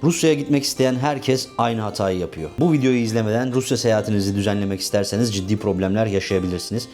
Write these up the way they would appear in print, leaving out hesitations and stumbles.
Rusya'ya gitmek isteyen herkes aynı hatayı yapıyor. Bu videoyu izlemeden Rusya seyahatinizi düzenlemek isterseniz ciddi problemler yaşayabilirsiniz.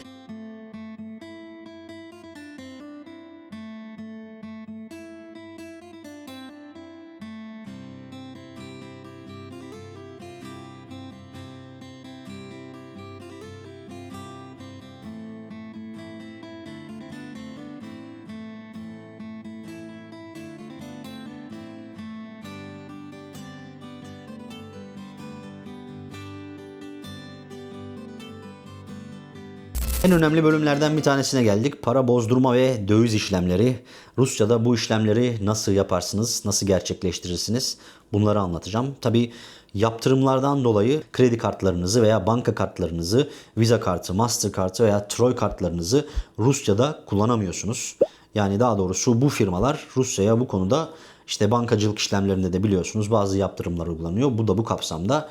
En önemli bölümlerden bir tanesine geldik. Para bozdurma ve döviz işlemleri. Rusya'da bu işlemleri nasıl yaparsınız, nasıl gerçekleştirirsiniz? Bunları anlatacağım. Tabii yaptırımlardan dolayı kredi kartlarınızı veya banka kartlarınızı, Visa kartı, Master kartı veya Troy kartlarınızı Rusya'da kullanamıyorsunuz. Yani daha doğrusu bu firmalar Rusya'ya bu konuda işte bankacılık işlemlerinde de biliyorsunuz bazı yaptırımlar uygulanıyor. Bu da bu kapsamda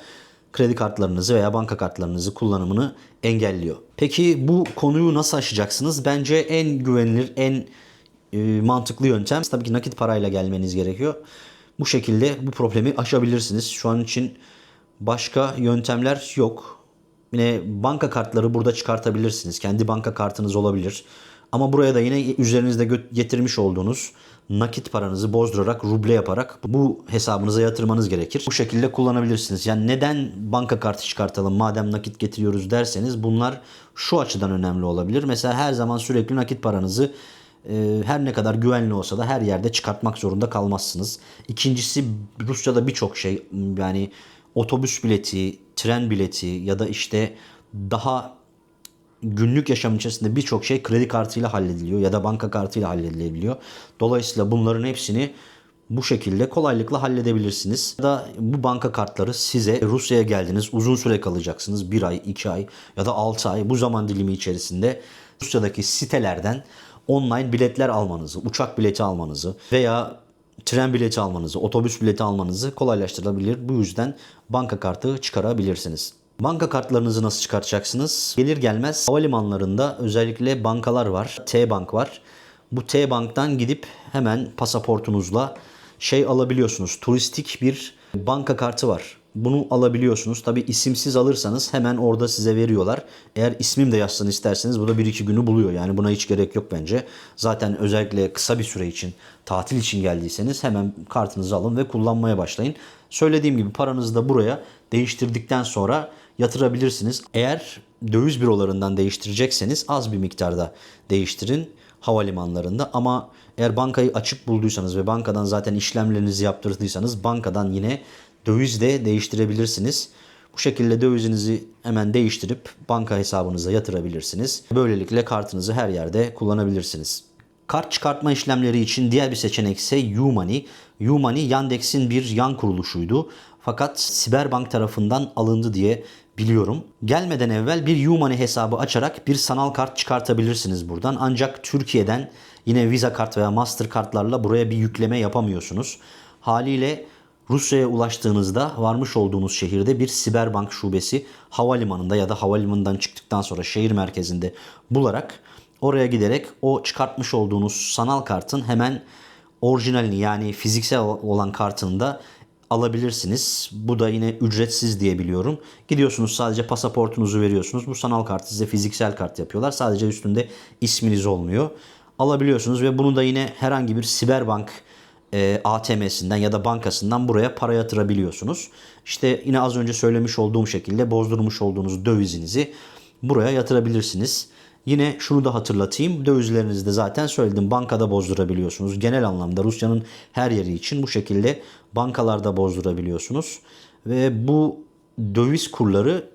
kredi kartlarınızı veya banka kartlarınızı kullanımını engelliyor. Peki bu konuyu nasıl aşacaksınız? Bence en güvenilir, en mantıklı yöntem tabii ki nakit parayla gelmeniz gerekiyor. Bu şekilde bu problemi aşabilirsiniz. Şu an için başka yöntemler yok. Yine banka kartları burada çıkartabilirsiniz. Kendi banka kartınız olabilir. Ama buraya da yine üzerinizde getirmiş olduğunuz nakit paranızı bozdurarak, ruble yaparak bu hesabınıza yatırmanız gerekir. Bu şekilde kullanabilirsiniz. Yani neden banka kartı çıkartalım madem nakit getiriyoruz derseniz bunlar şu açıdan önemli olabilir. Mesela her zaman sürekli nakit paranızı her ne kadar güvenli olsa da her yerde çıkartmak zorunda kalmazsınız. İkincisi Rusya'da birçok şey yani otobüs bileti, tren bileti ya da işte daha günlük yaşam içerisinde birçok şey kredi kartıyla hallediliyor ya da banka kartıyla halledilebiliyor. Dolayısıyla bunların hepsini bu şekilde kolaylıkla halledebilirsiniz. Ya da bu banka kartları size Rusya'ya geldiniz, uzun süre kalacaksınız. 1 ay, 2 ay ya da 6 ay bu zaman dilimi içerisinde Rusya'daki sitelerden online biletler almanızı, uçak bileti almanızı veya tren bileti almanızı, otobüs bileti almanızı kolaylaştırabilir. Bu yüzden banka kartı çıkarabilirsiniz. Banka kartlarınızı nasıl çıkartacaksınız? Gelir gelmez havalimanlarında özellikle bankalar var. T-Bank var. Bu T-Bank'tan gidip hemen pasaportunuzla şey alabiliyorsunuz. Turistik bir banka kartı var. Bunu alabiliyorsunuz. Tabi isimsiz alırsanız hemen orada size veriyorlar. Eğer ismim de yazsın isterseniz bu da 1-2 günü buluyor. Yani buna hiç gerek yok bence. Zaten özellikle kısa bir süre için, tatil için geldiyseniz hemen kartınızı alın ve kullanmaya başlayın. Söylediğim gibi paranızı da buraya değiştirdikten sonra yatırabilirsiniz. Eğer döviz bürolarından değiştirecekseniz az bir miktarda değiştirin havalimanlarında. Ama eğer bankayı açık bulduysanız ve bankadan zaten işlemlerinizi yaptırdıysanız bankadan yine dövizle değiştirebilirsiniz. Bu şekilde dövizinizi hemen değiştirip banka hesabınıza yatırabilirsiniz. Böylelikle kartınızı her yerde kullanabilirsiniz. Kart çıkartma işlemleri için diğer bir seçenek ise U-Money. U-Money Yandex'in bir yan kuruluşuydu. Fakat Siberbank tarafından alındı diye biliyorum. Gelmeden evvel bir U-Money hesabı açarak bir sanal kart çıkartabilirsiniz buradan. Ancak Türkiye'den yine Visa kart veya Master kartlarla buraya bir yükleme yapamıyorsunuz. Haliyle Rusya'ya ulaştığınızda varmış olduğunuz şehirde bir Siberbank şubesi havalimanında ya da havalimanından çıktıktan sonra şehir merkezinde bularak oraya giderek o çıkartmış olduğunuz sanal kartın hemen orijinalini yani fiziksel olan kartını da alabilirsiniz. Bu da yine ücretsiz diye biliyorum. Gidiyorsunuz sadece pasaportunuzu veriyorsunuz. Bu sanal kartı size fiziksel kart yapıyorlar. Sadece üstünde isminiz olmuyor. Alabiliyorsunuz ve bunu da yine herhangi bir Siberbank ATM'sinden ya da bankasından buraya para yatırabiliyorsunuz. İşte yine az önce söylemiş olduğum şekilde bozdurmuş olduğunuz dövizinizi buraya yatırabilirsiniz. Yine şunu da hatırlatayım. Dövizlerinizi de zaten söyledim. Bankada bozdurabiliyorsunuz. Genel anlamda Rusya'nın her yeri için bu şekilde bankalarda bozdurabiliyorsunuz. Ve bu döviz kurları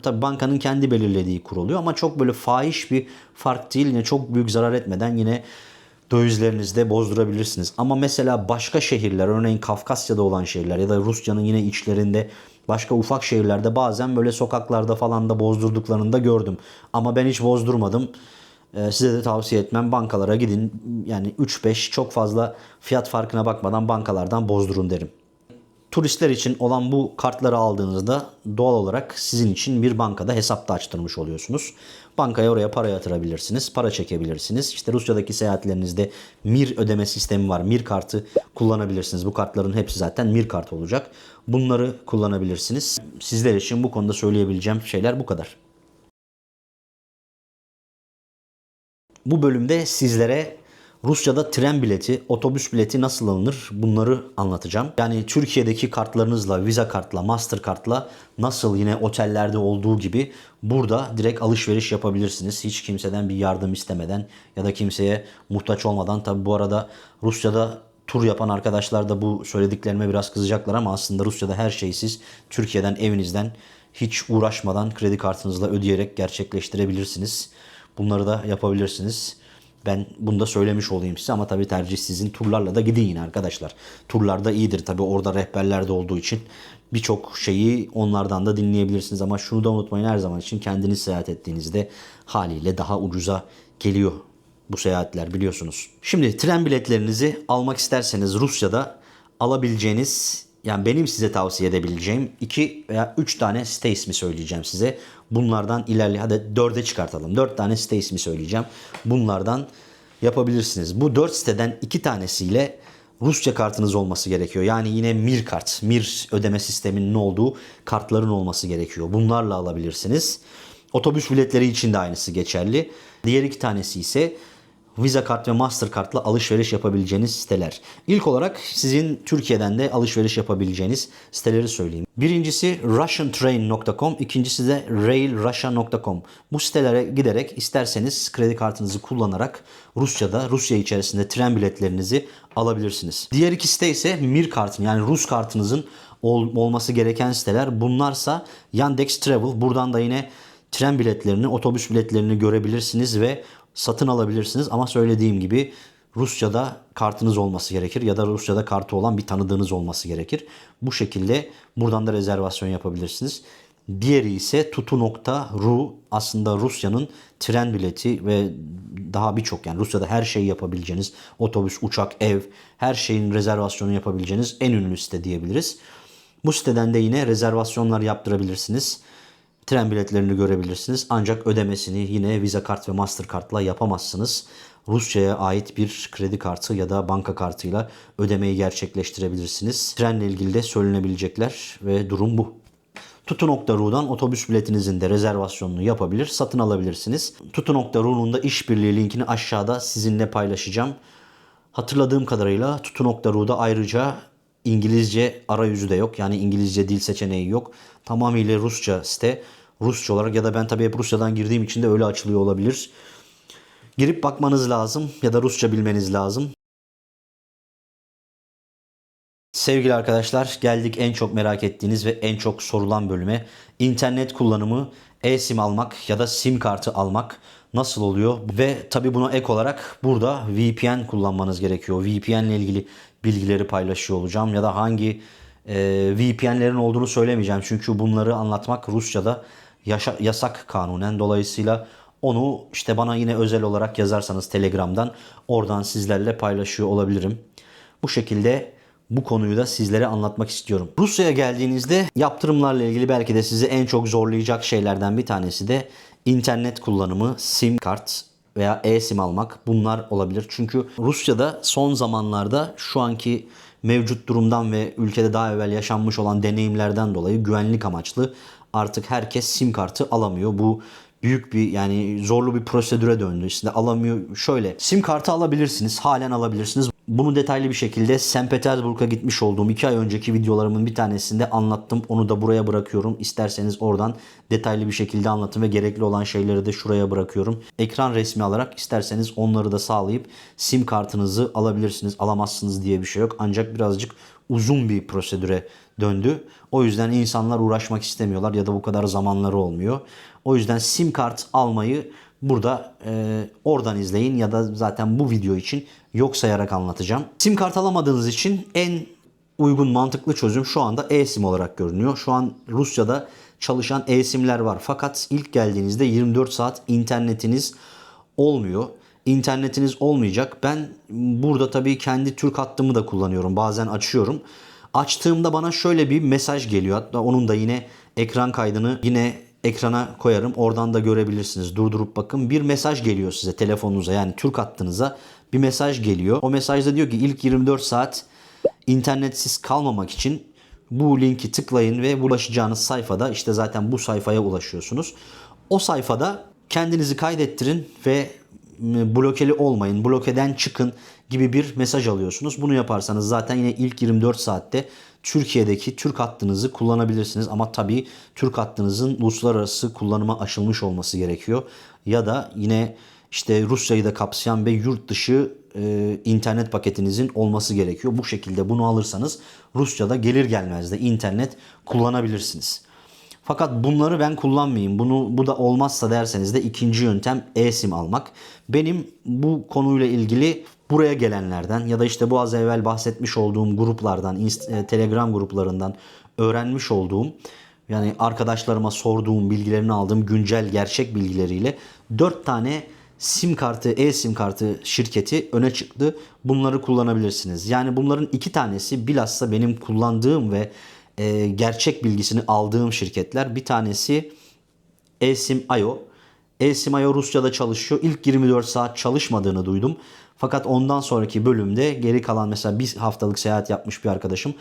tabii bankanın kendi belirlediği kur oluyor. Ama çok böyle fahiş bir fark değil. Yine çok büyük zarar etmeden yine dövizlerinizi de bozdurabilirsiniz. Ama mesela başka şehirler, örneğin Kafkasya'da olan şehirler ya da Rusya'nın yine içlerinde başka ufak şehirlerde bazen böyle sokaklarda falan da bozdurduklarını da gördüm. Ama ben hiç bozdurmadım. Size de tavsiye etmem. Bankalara gidin. Yani 3-5 çok fazla fiyat farkına bakmadan bankalardan bozdurun derim. Turistler için olan bu kartları aldığınızda doğal olarak sizin için bir bankada hesap da açtırmış oluyorsunuz. Bankaya oraya para yatırabilirsiniz. Para çekebilirsiniz. İşte Rusya'daki seyahatlerinizde Mir ödeme sistemi var. Mir kartı kullanabilirsiniz. Bu kartların hepsi zaten Mir kartı olacak. Bunları kullanabilirsiniz. Sizler için bu konuda söyleyebileceğim şeyler bu kadar. Bu bölümde sizlere Rusya'da tren bileti, otobüs bileti nasıl alınır bunları anlatacağım. Yani Türkiye'deki kartlarınızla, Visa kartla, Mastercard'la nasıl yine otellerde olduğu gibi burada direkt alışveriş yapabilirsiniz. Hiç kimseden bir yardım istemeden ya da kimseye muhtaç olmadan. Tabi bu arada Rusya'da tur yapan arkadaşlar da bu söylediklerime biraz kızacaklar ama aslında Rusya'da her şeyi siz Türkiye'den, evinizden hiç uğraşmadan kredi kartınızla ödeyerek gerçekleştirebilirsiniz. Bunları da yapabilirsiniz. Ben bunu da söylemiş olayım size ama tabii tercih sizin. Turlarla da gidin yine arkadaşlar. Turlar da iyidir tabii, orada rehberler de olduğu için birçok şeyi onlardan da dinleyebilirsiniz. Ama şunu da unutmayın, her zaman için kendiniz seyahat ettiğinizde haliyle daha ucuza geliyor bu seyahatler, biliyorsunuz. Şimdi tren biletlerinizi almak isterseniz Rusya'da alabileceğiniz, yani benim size tavsiye edebileceğim 2 veya 3 tane site ismi söyleyeceğim size. Bunlardan hadi 4'e çıkartalım. 4 tane site ismi söyleyeceğim. Bunlardan yapabilirsiniz. Bu 4 siteden 2 tanesiyle Rusça kartınız olması gerekiyor. Yani yine Mir kart, Mir ödeme sisteminin olduğu kartların olması gerekiyor. Bunlarla alabilirsiniz. Otobüs biletleri için de aynısı geçerli. Diğer 2 tanesi ise Visa kart ve Mastercard'la alışveriş yapabileceğiniz siteler. İlk olarak sizin Türkiye'den de alışveriş yapabileceğiniz siteleri söyleyeyim. Birincisi russiantrain.com, ikincisi de railrussia.com. Bu sitelere giderek isterseniz kredi kartınızı kullanarak Rusya içerisinde tren biletlerinizi alabilirsiniz. Diğer 2 site ise Mir kartın, yani Rus kartınızın olması gereken siteler. Bunlarsa Yandex Travel. Buradan da yine tren biletlerini, otobüs biletlerini görebilirsiniz ve satın alabilirsiniz. Ama söylediğim gibi Rusya'da kartınız olması gerekir ya da Rusya'da kartı olan bir tanıdığınız olması gerekir. Bu şekilde buradan da rezervasyon yapabilirsiniz. Diğeri ise tutu.ru, aslında Rusya'nın tren bileti ve daha birçok, yani Rusya'da her şeyi yapabileceğiniz, otobüs, uçak, ev, her şeyin rezervasyonu yapabileceğiniz en ünlü site diyebiliriz. Bu siteden de yine rezervasyonlar yaptırabilirsiniz. Tren biletlerini görebilirsiniz. Ancak ödemesini yine Visa kart ve Mastercard'la yapamazsınız. Rusya'ya ait bir kredi kartı ya da banka kartıyla ödemeyi gerçekleştirebilirsiniz. Trenle ilgili de söylenebilecekler ve durum bu. Tutu.ru'dan otobüs biletinizin de rezervasyonunu yapabilir, satın alabilirsiniz. Tutu.ru'nun da işbirliği linkini aşağıda sizinle paylaşacağım. Hatırladığım kadarıyla Tutu.ru'da ayrıca İngilizce arayüzü de yok. Yani İngilizce dil seçeneği yok. Tamamıyla Rusça site. Rusça olarak, ya da ben tabii hep Rusya'dan girdiğim için de öyle açılıyor olabilir. Girip bakmanız lazım ya da Rusça bilmeniz lazım. Sevgili arkadaşlar, geldik en çok merak ettiğiniz ve en çok sorulan bölüme. İnternet kullanımı, e-sim almak ya da sim kartı almak nasıl oluyor? Ve tabi buna ek olarak burada VPN kullanmanız gerekiyor. VPN ile ilgili bilgileri paylaşıyor olacağım ya da hangi VPN'lerin olduğunu söylemeyeceğim. Çünkü bunları anlatmak Rusça'da yasak kanunen. Dolayısıyla onu işte bana yine özel olarak yazarsanız Telegram'dan, oradan sizlerle paylaşıyor olabilirim. Bu şekilde bu konuyu da sizlere anlatmak istiyorum. Rusya'ya geldiğinizde yaptırımlarla ilgili belki de sizi en çok zorlayacak şeylerden bir tanesi de internet kullanımı, sim kart veya e-sim almak, bunlar olabilir. Çünkü Rusya'da son zamanlarda şu anki mevcut durumdan ve ülkede daha evvel yaşanmış olan deneyimlerden dolayı güvenlik amaçlı artık herkes sim kartı alamıyor. Bu büyük bir, yani zorlu bir prosedüre döndü. İşte alamıyor. Şöyle, sim kartı alabilirsiniz. Halen alabilirsiniz. Bunu detaylı bir şekilde St. Petersburg'a gitmiş olduğum 2 ay önceki videolarımın bir tanesinde anlattım. Onu da buraya bırakıyorum. İsterseniz oradan detaylı bir şekilde anlatın ve gerekli olan şeyleri de şuraya bırakıyorum. Ekran resmi alarak isterseniz onları da sağlayıp sim kartınızı alabilirsiniz. Alamazsınız diye bir şey yok. Ancak birazcık uzun bir prosedüre döndü. O yüzden insanlar uğraşmak istemiyorlar ya da bu kadar zamanları olmuyor. O yüzden sim kart almayı burada oradan izleyin ya da zaten bu video için yok sayarak anlatacağım. Sim kart alamadığınız için en uygun, mantıklı çözüm şu anda e-sim olarak görünüyor. Şu an Rusya'da çalışan e-simler var. Fakat ilk geldiğinizde 24 saat internetiniz olmuyor. İnternetiniz olmayacak. Ben burada tabii kendi Türk hattımı da kullanıyorum. Bazen açıyorum. Açtığımda bana şöyle bir mesaj geliyor. Hatta onun da yine ekran kaydını yine ekrana koyarım. Oradan da görebilirsiniz. Durdurup bakın. Bir mesaj geliyor size telefonunuza, yani Türk hattınıza bir mesaj geliyor. O mesajda diyor ki ilk 24 saat internetsiz kalmamak için bu linki tıklayın ve ulaşacağınız sayfada, işte zaten bu sayfaya ulaşıyorsunuz. O sayfada kendinizi kaydettirin ve blokeli olmayın, blokeden çıkın gibi bir mesaj alıyorsunuz. Bunu yaparsanız zaten yine ilk 24 saatte Türkiye'deki Türk hattınızı kullanabilirsiniz. Ama tabii Türk hattınızın uluslararası kullanıma açılmış olması gerekiyor. Ya da yine işte Rusya'yı da kapsayan ve yurt dışı internet paketinizin olması gerekiyor. Bu şekilde bunu alırsanız Rusya'da gelir gelmez de internet kullanabilirsiniz. Fakat bunları ben kullanmayayım, bu da olmazsa derseniz de ikinci yöntem eSIM almak. Benim bu konuyla ilgili buraya gelenlerden ya da işte bu az evvel bahsetmiş olduğum gruplardan, Telegram gruplarından öğrenmiş olduğum, yani arkadaşlarıma sorduğum, bilgilerini aldığım güncel gerçek bilgileriyle 4 tane SIM kartı, eSIM kartı şirketi öne çıktı. Bunları kullanabilirsiniz. Yani bunların 2 tanesi bilhassa benim kullandığım ve gerçek bilgisini aldığım şirketler. Bir tanesi eSIM.io. eSIM.io Rusya'da çalışıyor. İlk 24 saat çalışmadığını duydum. Fakat ondan sonraki bölümde geri kalan, mesela bir haftalık seyahat yapmış bir arkadaşım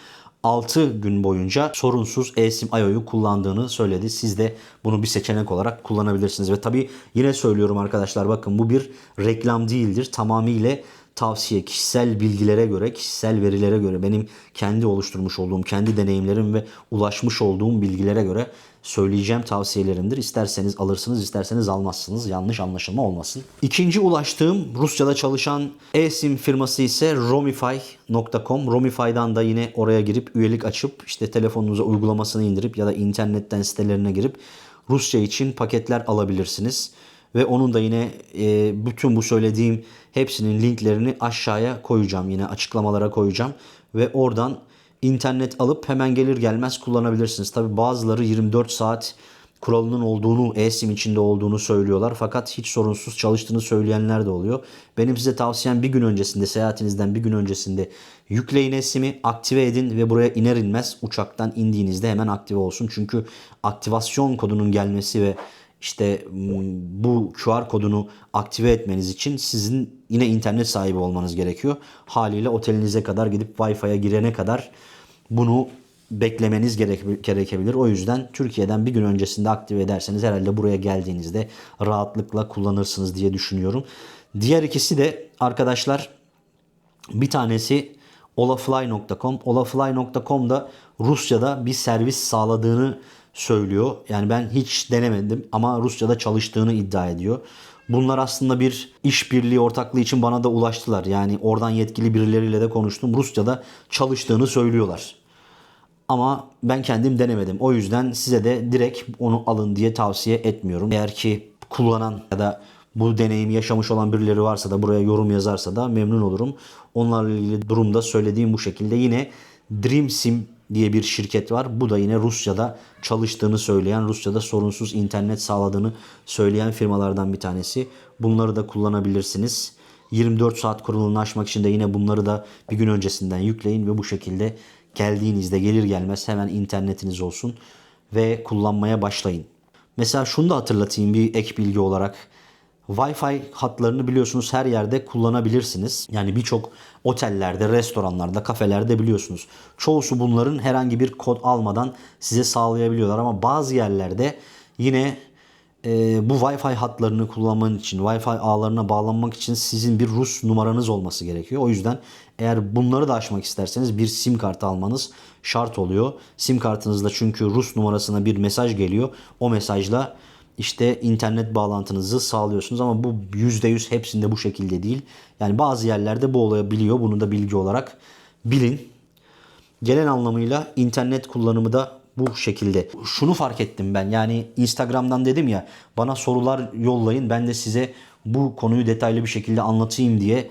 6 gün boyunca sorunsuz eSIM.io'yu kullandığını söyledi. Siz de bunu bir seçenek olarak kullanabilirsiniz. Ve tabii yine söylüyorum arkadaşlar, bakın bu bir reklam değildir. Tamamıyla tavsiye, kişisel bilgilere göre, kişisel verilere göre, benim kendi oluşturmuş olduğum, kendi deneyimlerim ve ulaşmış olduğum bilgilere göre söyleyeceğim tavsiyelerimdir. İsterseniz alırsınız, isterseniz almazsınız. Yanlış anlaşılma olmasın. İkinci ulaştığım Rusya'da çalışan eSIM firması ise Romify.com. Romify'dan da yine oraya girip üyelik açıp işte telefonunuza uygulamasını indirip ya da internetten sitelerine girip Rusya için paketler alabilirsiniz. Ve onun da yine bütün bu söylediğim hepsinin linklerini aşağıya koyacağım. Yine açıklamalara koyacağım. Ve oradan internet alıp hemen gelir gelmez kullanabilirsiniz. Tabi bazıları 24 saat kuralının olduğunu, eSIM içinde olduğunu söylüyorlar. Fakat hiç sorunsuz çalıştığını söyleyenler de oluyor. Benim size tavsiyem bir gün öncesinde, seyahatinizden bir gün öncesinde yükleyin eSIM'i, aktive edin ve buraya iner inmez uçaktan indiğinizde hemen aktive olsun. Çünkü aktivasyon kodunun gelmesi ve işte bu QR kodunu aktive etmeniz için sizin yine internet sahibi olmanız gerekiyor. Haliyle otelinize kadar gidip Wi-Fi'ye girene kadar bunu beklemeniz gerekebilir. O yüzden Türkiye'den bir gün öncesinde aktive ederseniz herhalde buraya geldiğinizde rahatlıkla kullanırsınız diye düşünüyorum. Diğer ikisi de arkadaşlar, bir tanesi olafly.com. Olafly.com'da Rusya'da bir servis sağladığını söylüyor. Yani ben hiç denemedim ama Rusya'da çalıştığını iddia ediyor. Bunlar aslında bir işbirliği ortaklığı için bana da ulaştılar. Yani oradan yetkili birileriyle de konuştum. Rusya'da çalıştığını söylüyorlar. Ama ben kendim denemedim. O yüzden size de direkt onu alın diye tavsiye etmiyorum. Eğer ki kullanan ya da bu deneyimi yaşamış olan birileri varsa da buraya yorum yazarsa da memnun olurum. Onlarla ilgili durumda söylediğim bu şekilde. Yine DreamSIM diye bir şirket var. Bu da yine Rusya'da çalıştığını söyleyen, Rusya'da sorunsuz internet sağladığını söyleyen firmalardan bir tanesi. Bunları da kullanabilirsiniz. 24 saat kuralını aşmak için de yine bunları da bir gün öncesinden yükleyin ve bu şekilde geldiğinizde gelir gelmez hemen internetiniz olsun ve kullanmaya başlayın. Mesela şunu da hatırlatayım bir ek bilgi olarak. Wi-Fi hatlarını biliyorsunuz her yerde kullanabilirsiniz. Yani birçok otellerde, restoranlarda, kafelerde biliyorsunuz. Çoğusu bunların herhangi bir kod almadan size sağlayabiliyorlar. Ama bazı yerlerde yine bu Wi-Fi hatlarını kullanmak için, Wi-Fi ağlarına bağlanmak için sizin bir Rus numaranız olması gerekiyor. O yüzden eğer bunları da aşmak isterseniz bir SIM kartı almanız şart oluyor. SIM kartınızda çünkü Rus numarasına bir mesaj geliyor. O mesajla işte internet bağlantınızı sağlıyorsunuz ama bu %100 hepsinde bu şekilde değil. Yani bazı yerlerde bu olabiliyor. Bunu da bilgi olarak bilin. Genel anlamıyla internet kullanımı da bu şekilde. Şunu fark ettim ben. Yani Instagram'dan dedim ya, bana sorular yollayın. Ben de size bu konuyu detaylı bir şekilde anlatayım diye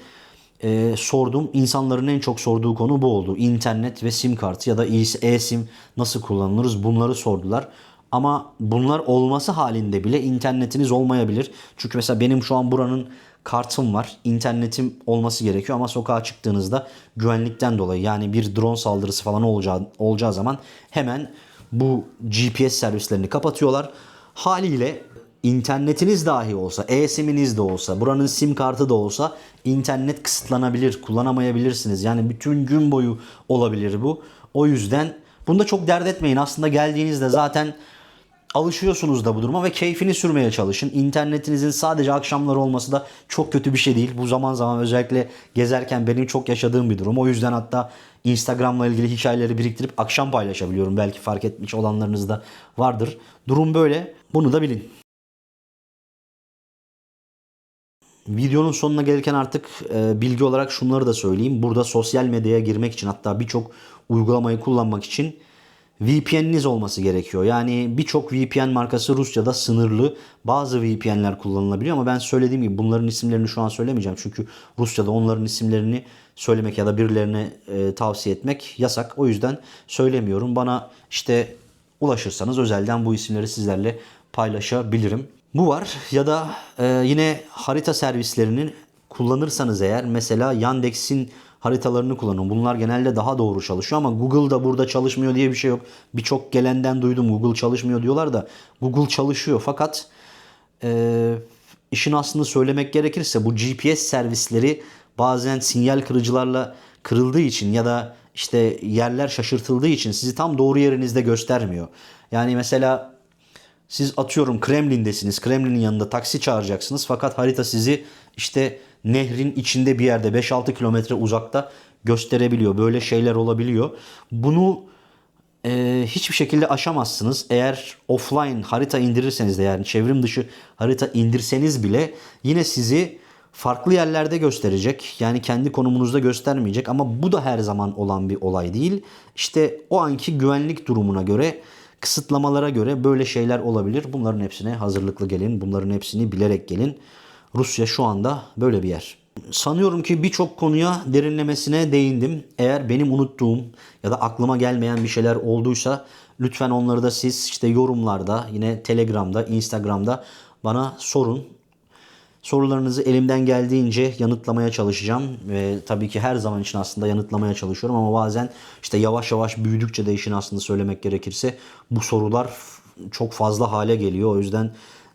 sordum. İnsanların en çok sorduğu konu bu oldu. İnternet ve sim kartı ya da eSIM nasıl kullanılırız, bunları sordular. Ama bunlar olması halinde bile internetiniz olmayabilir. Çünkü mesela benim şu an buranın kartım var. İnternetim olması gerekiyor ama sokağa çıktığınızda güvenlikten dolayı, yani bir drone saldırısı falan olacağı zaman hemen bu GPS servislerini kapatıyorlar. Haliyle internetiniz dahi olsa, e-siminiz de olsa, buranın sim kartı da olsa internet kısıtlanabilir, kullanamayabilirsiniz. Yani bütün gün boyu olabilir bu. O yüzden bunu da çok dert etmeyin. Aslında geldiğinizde zaten alışıyorsunuz da bu duruma ve keyfini sürmeye çalışın. İnternetinizin sadece akşamları olması da çok kötü bir şey değil. Bu zaman zaman özellikle gezerken benim çok yaşadığım bir durum. O yüzden hatta Instagram'la ilgili hikayeleri biriktirip akşam paylaşabiliyorum. Belki fark etmiş olanlarınız da vardır. Durum böyle. Bunu da bilin. Videonun sonuna gelirken artık bilgi olarak şunları da söyleyeyim. Burada sosyal medyaya girmek için, hatta birçok uygulamayı kullanmak için VPN'iniz olması gerekiyor. Yani birçok VPN markası Rusya'da sınırlı. Bazı VPN'ler kullanılabiliyor ama ben söylediğim gibi bunların isimlerini şu an söylemeyeceğim. Çünkü Rusya'da onların isimlerini söylemek ya da birilerine tavsiye etmek yasak. O yüzden söylemiyorum. Bana işte ulaşırsanız özelden bu isimleri sizlerle paylaşabilirim. Bu var ya da yine harita servislerinin kullanırsanız eğer, mesela Yandex'in haritalarını kullanın. Bunlar genelde daha doğru çalışıyor ama Google'da burada çalışmıyor diye bir şey yok. Birçok gelenden duydum Google çalışmıyor diyorlar da Google çalışıyor, fakat işin aslını söylemek gerekirse bu GPS servisleri bazen sinyal kırıcılarla kırıldığı için ya da işte yerler şaşırtıldığı için sizi tam doğru yerinizde göstermiyor. Yani mesela siz atıyorum Kremlin'desiniz. Kremlin'in yanında taksi çağıracaksınız. Fakat harita sizi işte nehrin içinde bir yerde 5-6 kilometre uzakta gösterebiliyor. Böyle şeyler olabiliyor. Bunu hiçbir şekilde aşamazsınız. Eğer offline harita indirirseniz de, yani çevrim dışı harita indirseniz bile yine sizi farklı yerlerde gösterecek. Yani kendi konumunuzda göstermeyecek ama bu da her zaman olan bir olay değil. İşte o anki güvenlik durumuna göre, kısıtlamalara göre böyle şeyler olabilir. Bunların hepsine hazırlıklı gelin. Bunların hepsini bilerek gelin. Rusya şu anda böyle bir yer. Sanıyorum ki birçok konuya derinlemesine değindim. Eğer benim unuttuğum ya da aklıma gelmeyen bir şeyler olduysa lütfen onları da siz işte yorumlarda, yine Telegram'da, Instagram'da bana sorun. Sorularınızı elimden geldiğince yanıtlamaya çalışacağım. Ve tabii ki her zaman için aslında yanıtlamaya çalışıyorum ama bazen işte yavaş yavaş büyüdükçe de işin aslında söylemek gerekirse bu sorular çok fazla hale geliyor. O yüzden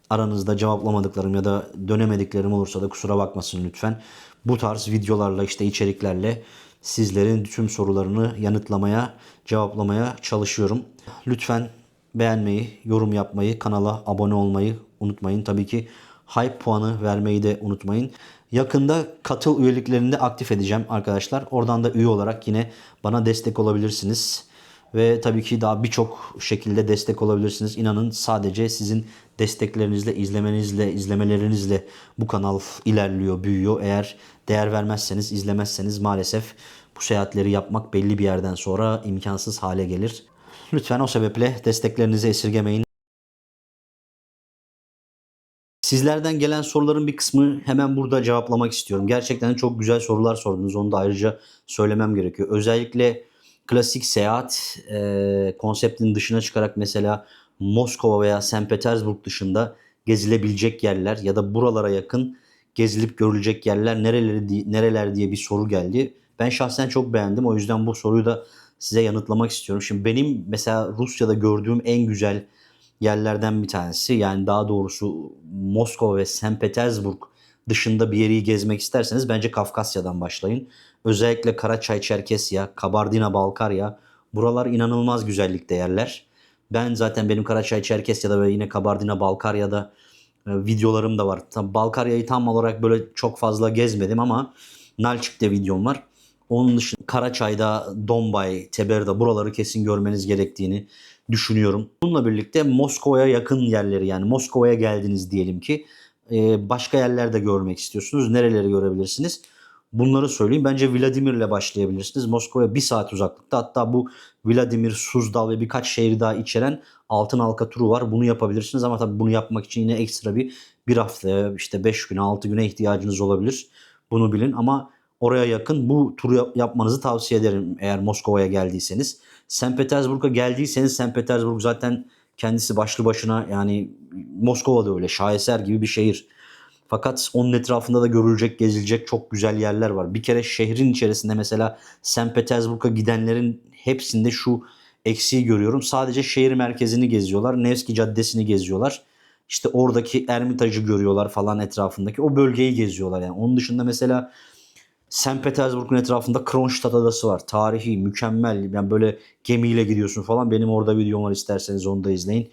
aranızda cevaplamadıklarım ya da dönemediklerim olursa da kusura bakmasın lütfen. Bu tarz videolarla, işte içeriklerle sizlerin tüm sorularını yanıtlamaya, cevaplamaya çalışıyorum. Lütfen beğenmeyi, yorum yapmayı, kanala abone olmayı unutmayın. Tabii ki hype puanı vermeyi de unutmayın. Yakında katıl üyeliklerini de aktif edeceğim arkadaşlar. Oradan da üye olarak yine bana destek olabilirsiniz. Ve tabii ki daha birçok şekilde destek olabilirsiniz. İnanın sadece sizin desteklerinizle, izlemelerinizle bu kanal ilerliyor, büyüyor. Eğer değer vermezseniz, izlemezseniz maalesef bu seyahatleri yapmak belli bir yerden sonra imkansız hale gelir. Lütfen o sebeple desteklerinizi esirgemeyin. Sizlerden gelen soruların bir kısmı hemen burada cevaplamak istiyorum. Gerçekten çok güzel sorular sordunuz. Onu da ayrıca söylemem gerekiyor. Özellikle klasik seyahat konseptinin dışına çıkarak mesela Moskova veya St. Petersburg dışında gezilebilecek yerler ya da buralara yakın gezilip görülecek yerler nereler diye bir soru geldi. Ben şahsen çok beğendim. O yüzden bu soruyu da size yanıtlamak istiyorum. Şimdi benim mesela Rusya'da gördüğüm en güzel yerlerden bir tanesi. Yani daha doğrusu Moskova ve St. Petersburg dışında bir yeri gezmek isterseniz bence Kafkasya'dan başlayın. Özellikle Karaçay-Çerkesya, Kabardina-Balkarya, buralar inanılmaz güzellikte yerler. Ben zaten benim Karaçay-Çerkesya'da ve yine Kabardina-Balkarya'da videolarım da var. Tabii Balkarya'yı tam olarak böyle çok fazla gezmedim ama Nalçik'te videom var. Onun dışında Karaçay'da, Dombay, Teber'de buraları kesin görmeniz gerektiğini düşünüyorum. Bununla birlikte Moskova'ya yakın yerleri, yani Moskova'ya geldiniz diyelim ki başka yerlerde görmek istiyorsunuz. Nereleri görebilirsiniz? Bunları söyleyeyim. Bence Vladimir'le başlayabilirsiniz. Moskova'ya 1 saat uzaklıkta. Hatta bu Vladimir, Suzdal ve birkaç şehri daha içeren Altın Halka turu var. Bunu yapabilirsiniz ama tabii bunu yapmak için yine ekstra bir hafta, işte 5 güne, 6 güne ihtiyacınız olabilir. Bunu bilin ama oraya yakın bu turu yapmanızı tavsiye ederim eğer Moskova'ya geldiyseniz. St. Petersburg'a geldiyseniz, St. Petersburg zaten kendisi başlı başına, yani Moskova'da öyle şaheser gibi bir şehir. Fakat onun etrafında da görülecek, gezilecek çok güzel yerler var. Bir kere şehrin içerisinde mesela St. Petersburg'a gidenlerin hepsinde şu eksiği görüyorum. Sadece şehir merkezini geziyorlar. Nevski Caddesi'ni geziyorlar. İşte oradaki Ermitaj'ı görüyorlar falan, etrafındaki. O bölgeyi geziyorlar yani. Onun dışında mesela St. Petersburg'un etrafında Kronstadt Adası var. Tarihi, mükemmel. Yani böyle gemiyle gidiyorsun falan. Benim orada videom var, isterseniz onu da izleyin.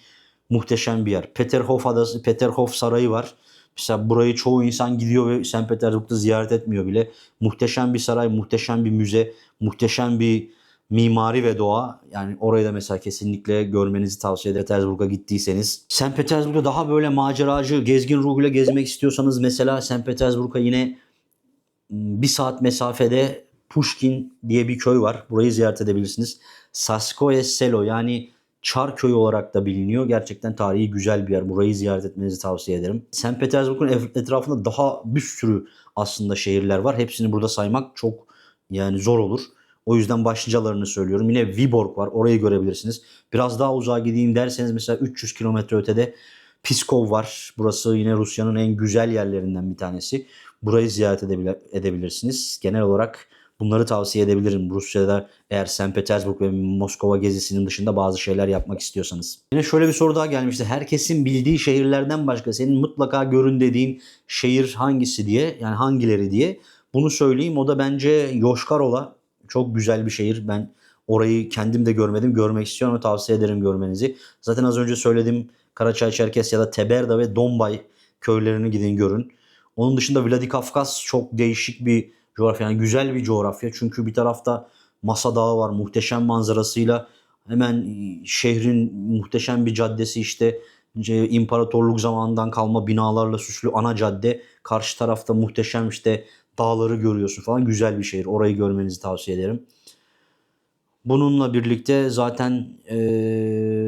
Muhteşem bir yer. Peterhof Adası, Peterhof Sarayı var. Mesela burayı çoğu insan gidiyor ve St. Petersburg'da ziyaret etmiyor bile. Muhteşem bir saray, muhteşem bir müze, muhteşem bir mimari ve doğa. Yani orayı da mesela kesinlikle görmenizi tavsiye ederim Petersburg'a gittiyseniz. St. Petersburg'da daha böyle maceracı, gezgin ruhuyla gezmek istiyorsanız mesela St. Petersburg'a yine bir saat mesafede Pushkin diye bir köy var. Burayı ziyaret edebilirsiniz. Saskoye Selo, yani Çar Köyü olarak da biliniyor. Gerçekten tarihi güzel bir yer. Burayı ziyaret etmenizi tavsiye ederim. St. Petersburg'un etrafında daha bir sürü aslında şehirler var. Hepsini burada saymak çok yani zor olur. O yüzden başlıcalarını söylüyorum. Yine Viborg var. Orayı görebilirsiniz. Biraz daha uzağa gideyim derseniz mesela 300 kilometre ötede Pskov var. Burası yine Rusya'nın en güzel yerlerinden bir tanesi. Burayı ziyaret edebilirsiniz. Genel olarak bunları tavsiye edebilirim. Rusya'da eğer St. Petersburg ve Moskova gezisinin dışında bazı şeyler yapmak istiyorsanız. Yine şöyle bir soru daha gelmişti. Herkesin bildiği şehirlerden başka senin mutlaka görün dediğin şehir hangisi diye, yani hangileri diye. Bunu söyleyeyim. O da bence Yoshkar-Ola. Çok güzel bir şehir. Ben orayı kendim de görmedim. Görmek istiyorum ve tavsiye ederim görmenizi. Zaten az önce söyledim, Karaçay-Çerkesya'da Teberda ve Dombay köylerini gidin görün. Onun dışında Vladikavkaz çok değişik bir coğrafya. Yani güzel bir coğrafya. Çünkü bir tarafta Masa Dağı var, muhteşem manzarasıyla. Hemen şehrin muhteşem bir caddesi, işte imparatorluk zamanından kalma binalarla süslü ana cadde. Karşı tarafta muhteşem işte dağları görüyorsun falan. Güzel bir şehir. Orayı görmenizi tavsiye ederim. Bununla birlikte zaten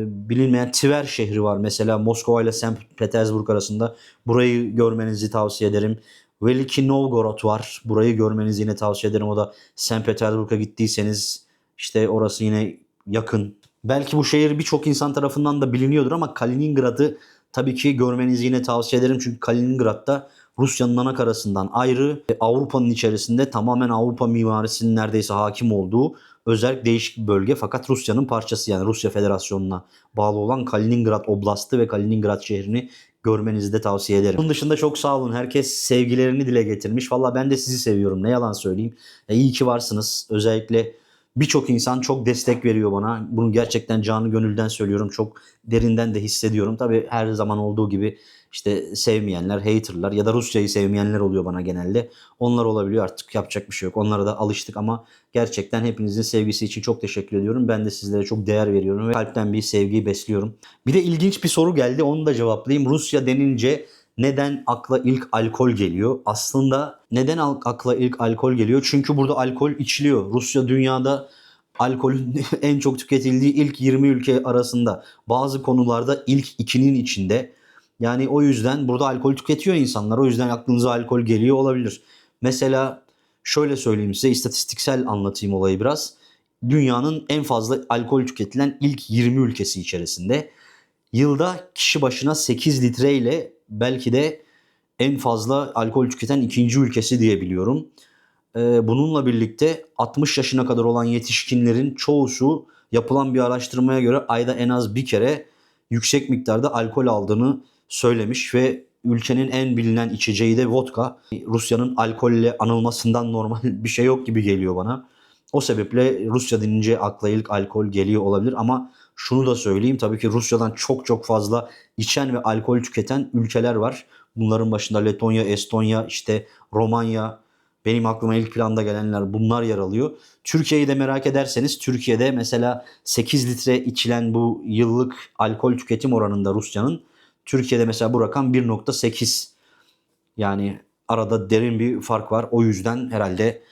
bilinmeyen Tver şehri var. Mesela Moskova ile St. Petersburg arasında. Burayı görmenizi tavsiye ederim. Veliki Novgorod var. Burayı görmenizi yine tavsiye ederim. O da St. Petersburg'a gittiyseniz işte orası yine yakın. Belki bu şehir birçok insan tarafından da biliniyordur ama Kaliningrad'ı tabii ki görmenizi yine tavsiye ederim. Çünkü Kaliningrad'da Rusya'nın ana karasından ayrı, Avrupa'nın içerisinde tamamen Avrupa mimarisinin neredeyse hakim olduğu özel değişik bir bölge. Fakat Rusya'nın parçası, yani Rusya Federasyonu'na bağlı olan Kaliningrad Oblastı ve Kaliningrad şehrini görmenizi de tavsiye ederim. Bunun dışında çok sağ olun. Herkes sevgilerini dile getirmiş. Valla ben de sizi seviyorum. Ne yalan söyleyeyim. İyi ki varsınız. Özellikle birçok insan çok destek veriyor bana. Bunu gerçekten canı gönülden söylüyorum. Çok derinden de hissediyorum. Tabii her zaman olduğu gibi işte sevmeyenler, haterlar ya da Rusya'yı sevmeyenler oluyor bana genelde. Onlar olabiliyor, artık yapacak bir şey yok. Onlara da alıştık ama gerçekten hepinizin sevgisi için çok teşekkür ediyorum. Ben de sizlere çok değer veriyorum ve kalpten bir sevgiyi besliyorum. Bir de ilginç bir soru geldi, onu da cevaplayayım. Rusya denince neden akla ilk alkol geliyor? Aslında neden akla ilk alkol geliyor? Çünkü burada alkol içiliyor. Rusya dünyada alkolün en çok tüketildiği ilk 20 ülke arasında. Bazı konularda ilk 2'nin içinde. Yani o yüzden burada alkol tüketiyor insanlar. O yüzden aklınıza alkol geliyor olabilir. Mesela şöyle söyleyeyim size, istatistiksel anlatayım olayı biraz. Dünyanın en fazla alkol tüketilen ilk 20 ülkesi içerisinde. Yılda kişi başına 8 litre ile belki de en fazla alkol tüketen ikinci ülkesi diye biliyorum. Bununla birlikte 60 yaşına kadar olan yetişkinlerin çoğusu yapılan bir araştırmaya göre ayda en az bir kere yüksek miktarda alkol aldığını söylemiş ve ülkenin en bilinen içeceği de vodka. Rusya'nın alkolle anılmasından normal bir şey yok gibi geliyor bana. O sebeple Rusya denince akla ilk alkol geliyor olabilir ama şunu da söyleyeyim, tabii ki Rusya'dan çok çok fazla içen ve alkol tüketen ülkeler var. Bunların başında Letonya, Estonya, işte Romanya, benim aklıma ilk planda gelenler bunlar yer alıyor. Türkiye'yi de merak ederseniz, Türkiye'de mesela 8 litre içilen bu yıllık alkol tüketim oranında Rusya'nın, Türkiye'de mesela bu rakam 1,8. Yani arada derin bir fark var. O yüzden herhalde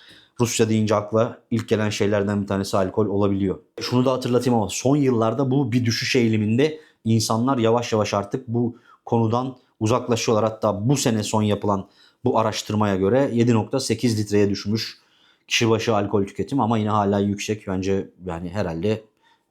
Rusya deyince akla ilk gelen şeylerden bir tanesi alkol olabiliyor. Şunu da hatırlatayım ama son yıllarda bu bir düşüş eğiliminde, insanlar yavaş yavaş artık bu konudan uzaklaşıyorlar. Hatta bu sene son yapılan bu araştırmaya göre 7,8 litreye düşmüş kişi başı alkol tüketim ama yine hala yüksek. Bence yani herhalde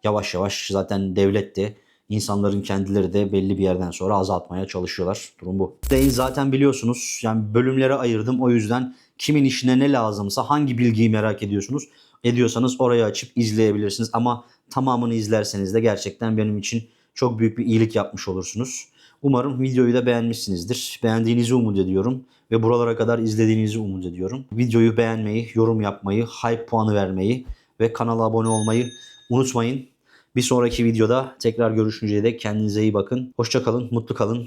yavaş yavaş zaten devlet de insanların kendileri de belli bir yerden sonra azaltmaya çalışıyorlar. Durum bu. Zaten biliyorsunuz yani bölümlere ayırdım, o yüzden kimin işine ne lazımsa, hangi bilgiyi merak ediyorsunuz ediyorsanız orayı açıp izleyebilirsiniz. Ama tamamını izlerseniz de gerçekten benim için çok büyük bir iyilik yapmış olursunuz. Umarım videoyu da beğenmişsinizdir. Beğendiğinizi umut ediyorum ve buralara kadar izlediğinizi umut ediyorum. Videoyu beğenmeyi, yorum yapmayı, hype puanı vermeyi ve kanala abone olmayı unutmayın. Bir sonraki videoda tekrar görüşünceye dek kendinize iyi bakın. Hoşça kalın, mutlu kalın.